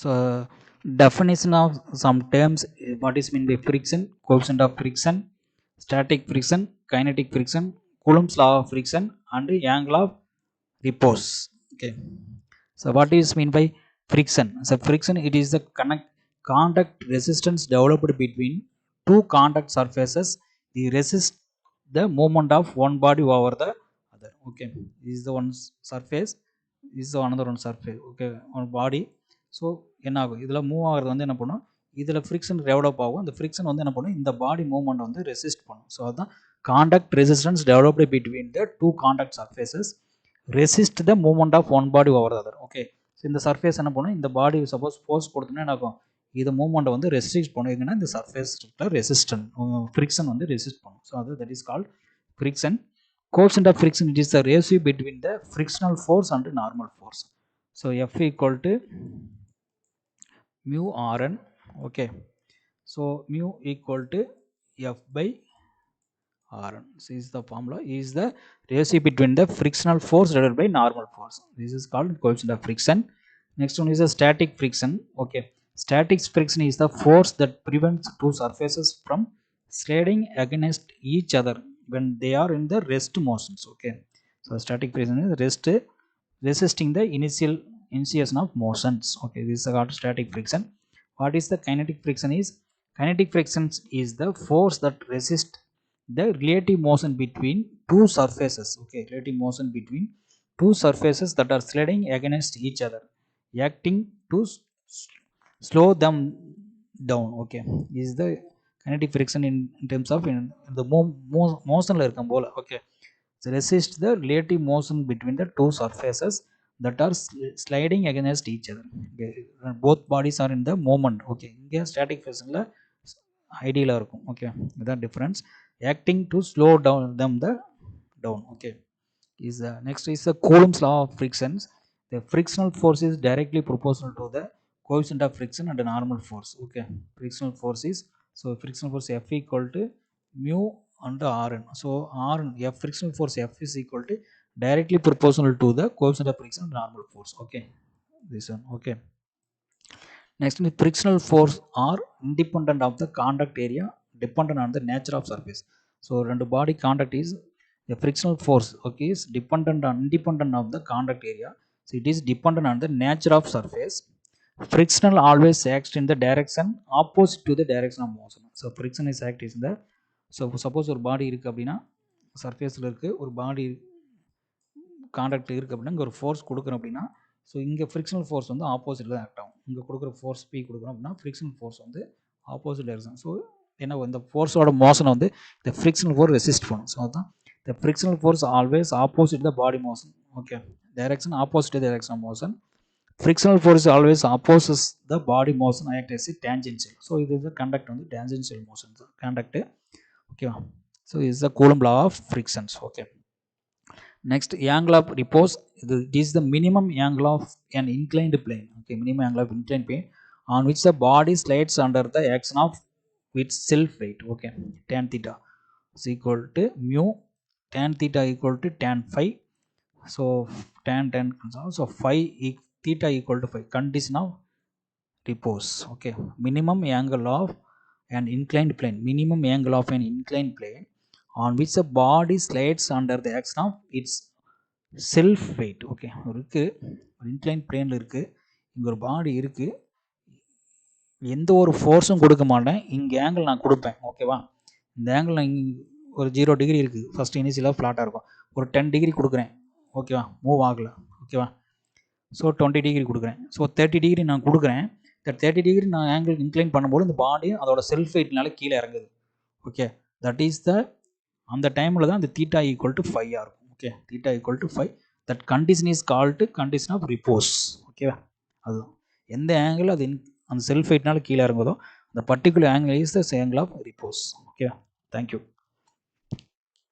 So definition of some terms, what is mean by friction, coefficient of friction, static friction, kinetic friction, Coulomb's law of friction, and angle of repose. Okay, so what is mean by friction? So friction, it is the contact resistance developed between two contact surfaces. We resist the movement of one body over the other. Okay, this is the one surface, this is the another one surface. Okay, one body. So என்ன ஆகும், இதில் move ஆகிறது வந்து என்ன பண்ணும், இதில் friction develop ஆகும். அந்த ஃப்ரிக்ஷன் வந்து என்ன பண்ணும், இந்த பாடி மூவ்மெண்ட் வந்து ரெசிஸ்ட் பண்ணும். ஸோ அதுதான் contact resistance developed between the two contact surfaces resist the movement of one body over other. Okay, so இந்த சர்ஃபேஸ் என்ன பண்ணும், இந்த பாடி சப்போஸ் ஃபோர்ஸ் கொடுத்தோன்னா என்ன ஆகும், இது மூவ்மெண்ட்டை வந்து ரெஸ்ட்ரிக்ட் பண்ணும். எங்கன்னா இந்த சர்ஃபேஸ் ரெசிஸ்டன் ஃப்ரிக்ஷன் வந்து ரெசிஸ்ட் பண்ணும். ஸோ அது that is called friction. Coefficient of friction, it is the ratio between the frictional force and normal force. So F equal to mu Rn. Okay, so mu equal to F by Rn. So is the formula, is the ratio between the frictional force divided by normal force. This is called coefficient of friction. Next one is a static friction. Okay, static friction is the force that prevents two surfaces from sliding against each other when they are in the rest motions. Okay, so static friction is resisting the initiation of motions. Okay, this is called static friction. What is the kinetic friction? Is kinetic friction is the force that resists the relative motion between two surfaces. Okay, relative motion between two surfaces that are sliding against each other, acting to slow them down. Okay, is the kinetic friction in terms of in the motion la irukum bola. Okay, so resist the relative motion between the two surfaces that are sliding against each other. Okay, both bodies are in the moment. Okay, inga static friction la ideal irukum. Okay, that difference, acting to slow down them the down. Okay, is the next is the Coulomb's law of frictions. The frictional force is directly proportional to the coefficient of friction and the normal force. Okay, frictional force is, so frictional force F equal to mu and Rn. So Rn, F frictional force F is equal to directly proportional to the coefficient of friction and normal force. Okay, this one. Okay, next is frictional force are independent of the contact area, dependent on the nature of surface. So rendu body contact is the frictional force. Okay, is independent of the contact area. So it is dependent on the nature of surface. Frictional always acts in the direction opposite to the direction of motion. So friction is act is in the, so suppose ஒரு பாடி இருக்கு அப்படின்னா, சர்ஃபேஸில் இருக்குது ஒரு பாடி contact இருக்குது அப்படின்னா, இங்கே ஒரு ஃபோர்ஸ் கொடுக்குறோம் அப்படின்னா, ஸோ இங்கே ஃப்ரிக்ஷனல் ஃபோர்ஸ் வந்து ஆப்போசிட்டில் தான் ஆக்ட் ஆகும். இங்கே கொடுக்குற ஃபோர்ஸ் பி கொடுக்குறோம் அப்படின்னா ஃப்ரிக்ஷனல் ஃபோர்ஸ் வந்து ஆப்போசிட் டைரக்ஷன். ஸோ ஏன்னா இந்த ஃபோர்ஸோட மோஷனை வந்து இந்த ஃப்ரிக்ஷனல் ஃபோர்ஸ் ரெசிஸ்ட் பண்ணும். ஸோ அதுதான் the frictional force always opposite the body motion. Okay, direction opposite the direction of motion. Frictional force always opposes the body motion, act as a tangential. So it is the conduct on the tangential motion, so conduct. Okay, so this is the Coulomb law of frictions. Okay, next angle of repose, it is the minimum angle of an inclined plane. Okay, minimum angle of inclined plane on which the body slides under the action of its self weight. Okay, tan theta is equal to mu tan theta equal to tan phi. So tan so phi theta equal to phi, condition of repose. Okay, minimum angle of an inclined plane, minimum angle of an inclined plane on which the body slides under the action of its self weight. Okay, இருக்கு ஒரு incline பிளேனில் இருக்குது, இங்கே ஒரு பாடி இருக்குது, எந்த ஒரு ஃபோர்ஸும் கொடுக்க மாட்டேன், இங்கே ஆங்கிள் நான் கொடுப்பேன். ஓகேவா, இந்த ஆங்கிள் நான் ஒரு 0 டிகிரி இருக்குது, ஃபஸ்ட்டு இனிஷியலாக ஃப்ளாட்டாக இருக்கும், ஒரு 10 டிகிரி கொடுக்குறேன். ஓகேவா, மூவ் ஆகலை. ஓகேவா, ஸோ 20 டிகிரி கொடுக்குறேன். ஸோ 30 டிகிரி நான் கொடுக்குறேன். இந்த 30 டிகிரி நான் ஆங்கிள் இன்க்ளைன் பண்ணும்போது இந்த பாடி அதோட செல்ஃப் வெயிட்னால கீழே இறங்குது. ஓகே, தட் இஸ் த, அந்த டைமில் தான் இந்த தீட்டா ஈக்குவல் டு 5 இருக்கும். Okay, theta equal to 5, that condition is called condition of repose. ஓகேவா, அதுதான் எந்த ஆங்கிள் அது அந்த செல்ஃப் வெயிட்னால கீழே இறங்குதோ அந்த particular angle is the angle of repose. ஓகேவா, தேங்க்யூ.